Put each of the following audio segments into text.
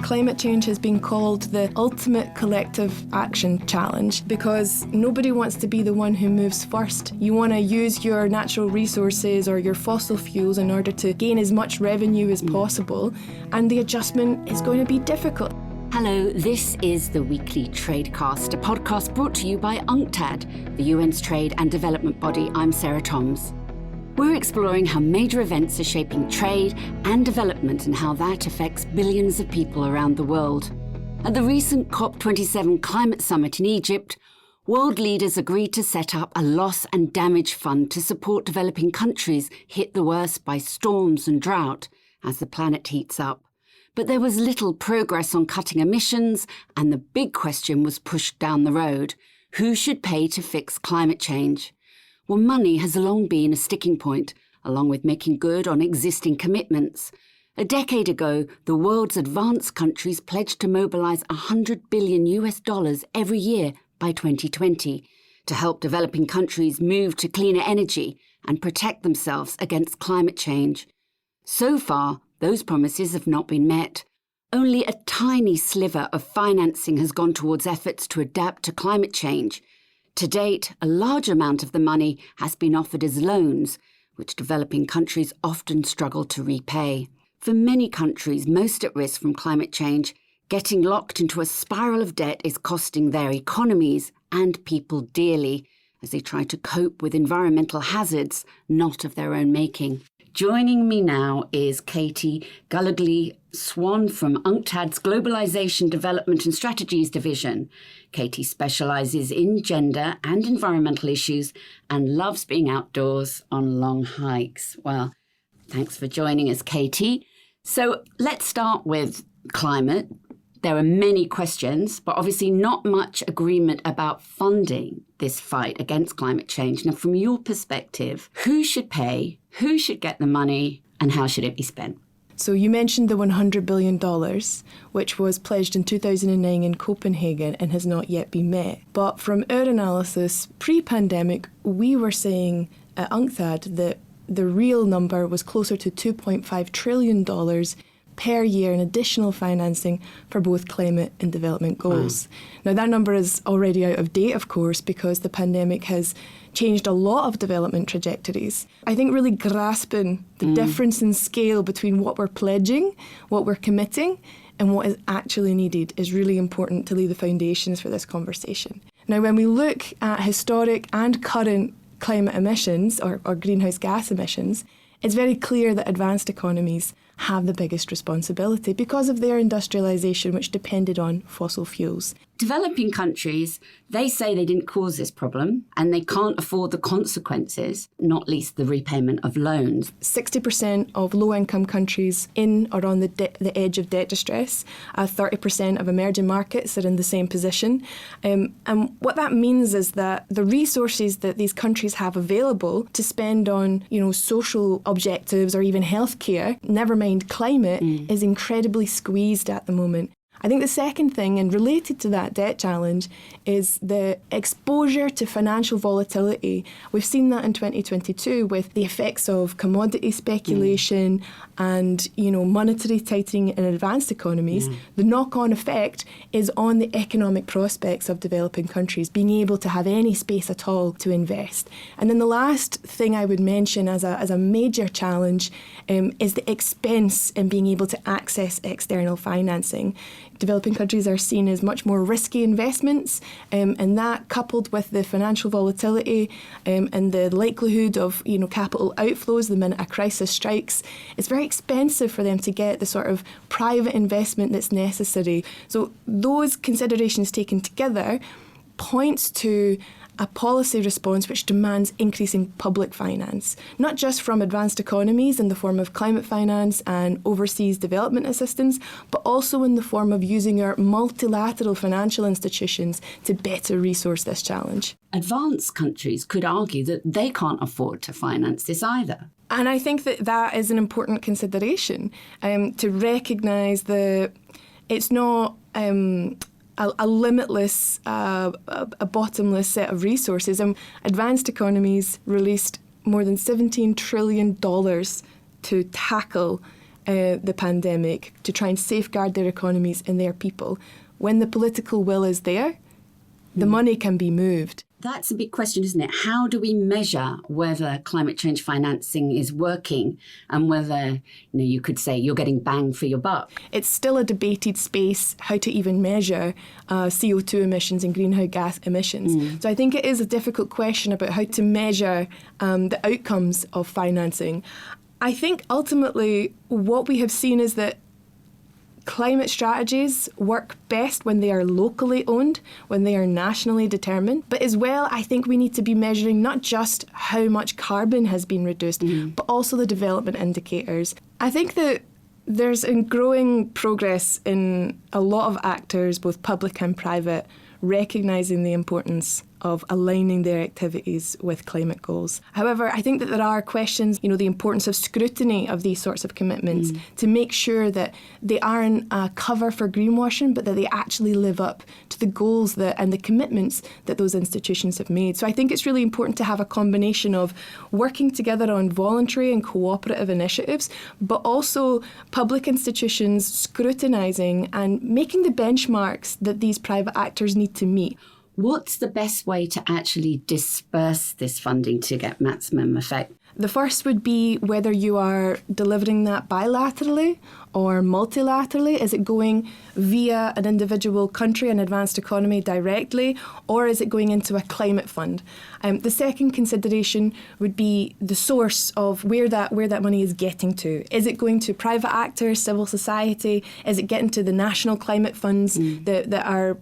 Climate change has been called the ultimate collective action challenge because nobody wants to be the one who moves first. You want to use your natural resources or your fossil fuels in order to gain as much revenue as possible, and the adjustment is going to be difficult. Hello, this is the Weekly Tradecast, a podcast brought to you by UNCTAD, the UN's trade and development body. I'm Sarah Toms. We're exploring how major events are shaping trade and development and how that affects billions of people around the world. At the recent COP27 climate summit in Egypt, world leaders agreed to set up a loss and damage fund to support developing countries hit the worst by storms and drought as the planet heats up. But there was little progress on cutting emissions, and the big question was pushed down the road: who should pay to fix climate change? Well, money has long been a sticking point, along with making good on existing commitments. A decade ago, the world's advanced countries pledged to mobilize $100 billion every year by 2020 to help developing countries move to cleaner energy and protect themselves against climate change. So far, those promises have not been met. Only a tiny sliver of financing has gone towards efforts to adapt to climate change. To date, a large amount of the money has been offered as loans, which developing countries often struggle to repay. For many countries most at risk from climate change, getting locked into a spiral of debt is costing their economies and people dearly as they try to cope with environmental hazards not of their own making. Joining me now is Katie Gallogly-Swan from UNCTAD's Globalization, Development and Strategies Division. Katie specialises in gender and environmental issues and loves being outdoors on long hikes. Well, thanks for joining us, Katie. So let's start with climate. There are many questions, but obviously not much agreement about funding this fight against climate change. Now, from your perspective, who should pay, who should get the money, and how should it be spent? So you mentioned the $100 billion, which was pledged in 2009 in Copenhagen and has not yet been met. But from our analysis, pre-pandemic, we were saying at UNCTAD that the real number was closer to $2.5 trillion per year in additional financing for both climate and development goals. Now, that number is already out of date, of course, because the pandemic has changed a lot of development trajectories. I think really grasping the difference in scale between what we're pledging, what we're committing, and what is actually needed is really important to lay the foundations for this conversation. Now, when we look at historic and current climate emissions or greenhouse gas emissions, it's very clear that advanced economies have the biggest responsibility because of their industrialization, which depended on fossil fuels. Developing countries, they say they didn't cause this problem and they can't afford the consequences, not least the repayment of loans. 60% of low-income countries in or on the edge of debt distress. 30% of emerging markets are in the same position. And what that means is that the resources that these countries have available to spend on, social objectives or even healthcare, never mind climate, is incredibly squeezed at the moment. I think the second thing, and related to that debt challenge, is the exposure to financial volatility. We've seen that in 2022 with the effects of commodity speculation and, monetary tightening in advanced economies. The knock-on effect is on the economic prospects of developing countries being able to have any space at all to invest. And then the last thing I would mention as a major challenge is the expense in being able to access external financing. Developing countries are seen as much more risky investments, and that, coupled with the financial volatility and the likelihood of capital outflows the minute a crisis strikes, it's very expensive for them to get the sort of private investment that's necessary. So those considerations taken together points to a policy response which demands increasing public finance, not just from advanced economies in the form of climate finance and overseas development assistance, but also in the form of using our multilateral financial institutions to better resource this challenge. Advanced countries could argue that they can't afford to finance this either. And I think that is an important consideration, to recognise that it's not a limitless, a bottomless set of resources. And advanced economies released more than $17 trillion to tackle the pandemic to try and safeguard their economies and their people. When the political will is there, the money can be moved. That's a big question, isn't it? How do we measure whether climate change financing is working and whether, you could say you're getting bang for your buck? It's still a debated space how to even measure CO2 emissions and greenhouse gas emissions. So I think it is a difficult question about how to measure the outcomes of financing. I think ultimately what we have seen is that climate strategies work best when they are locally owned, when they are nationally determined. But as well, I think we need to be measuring not just how much carbon has been reduced, but also the development indicators. I think that there's a growing progress in a lot of actors, both public and private, recognising the importance of aligning their activities with climate goals. However, I think that there are questions, the importance of scrutiny of these sorts of commitments to make sure that they aren't a cover for greenwashing, but that they actually live up to the goals and the commitments that those institutions have made. So I think it's really important to have a combination of working together on voluntary and cooperative initiatives, but also public institutions scrutinising and making the benchmarks that these private actors need to meet. What's the best way to actually disperse this funding to get maximum effect? The first would be whether you are delivering that bilaterally or multilaterally. Is it going via an individual country, an advanced economy directly, or is it going into a climate fund? The second consideration would be the source of where that money is getting to. Is it going to private actors, civil society? Is it getting to the national climate funds that are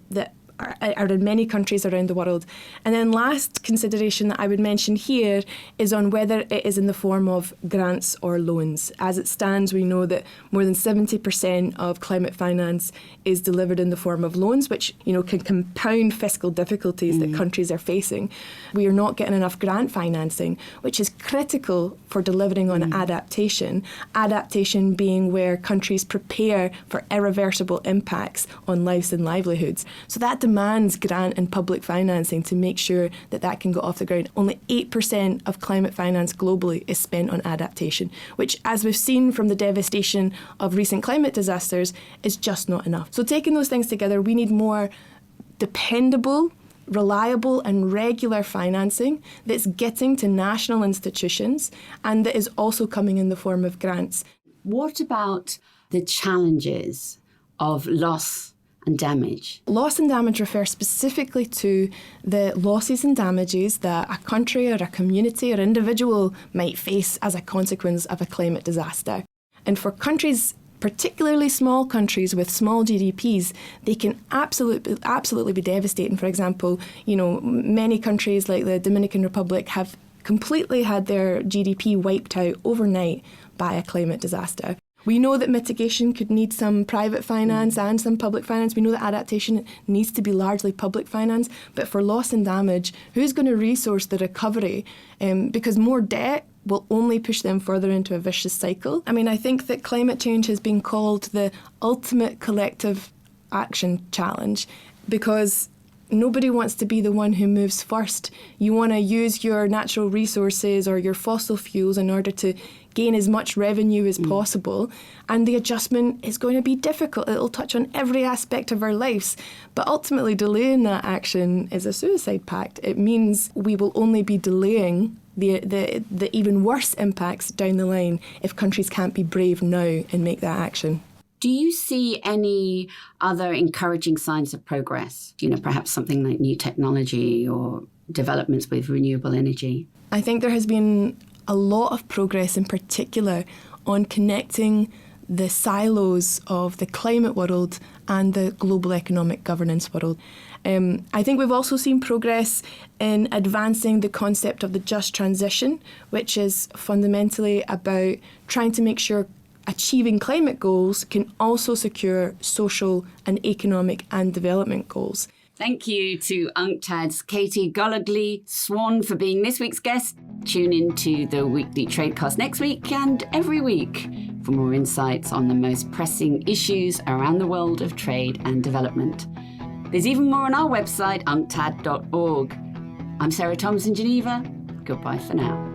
in many countries around the world? And then last consideration that I would mention here is on whether it is in the form of grants or loans. As it stands, we know that more than 70% of climate finance is delivered in the form of loans, which can compound fiscal difficulties that countries are facing. We are not getting enough grant financing, which is critical for delivering on adaptation. Adaptation being where countries prepare for irreversible impacts on lives and livelihoods. So that demands grant and public financing to make sure that can go off the ground. Only 8% of climate finance globally is spent on adaptation, which, as we've seen from the devastation of recent climate disasters, is just not enough. So taking those things together, we need more dependable, reliable and regular financing that's getting to national institutions and that is also coming in the form of grants. What about the challenges of loss and damage? Loss and damage refer specifically to the losses and damages that a country or a community or individual might face as a consequence of a climate disaster. And for countries, particularly small countries with small GDPs, they can absolutely be devastating. For example, many countries like the Dominican Republic have completely had their GDP wiped out overnight by a climate disaster. We know that mitigation could need some private finance and some public finance. We know that adaptation needs to be largely public finance. But for loss and damage, who's going to resource the recovery? Because more debt will only push them further into a vicious cycle. I think that climate change has been called the ultimate collective action challenge because nobody wants to be the one who moves first. You want to use your natural resources or your fossil fuels in order to gain as much revenue as possible. And the adjustment is going to be difficult. It'll touch on every aspect of our lives. But ultimately, delaying that action is a suicide pact. It means we will only be delaying the even worse impacts down the line if countries can't be brave now and make that action. Do you see any other encouraging signs of progress? Perhaps something like new technology or developments with renewable energy? I think there has been a lot of progress, in particular, on connecting the silos of the climate world and the global economic governance world. I think we've also seen progress in advancing the concept of the just transition, which is fundamentally about trying to make sure achieving climate goals can also secure social and economic and development goals. Thank you to UNCTAD's Katie Gallogly-Swan for being this week's guest. Tune in to the Weekly Tradecast next week and every week for more insights on the most pressing issues around the world of trade and development. There's even more on our website, unctad.org. I'm Sarah Thoms in Geneva. Goodbye for now.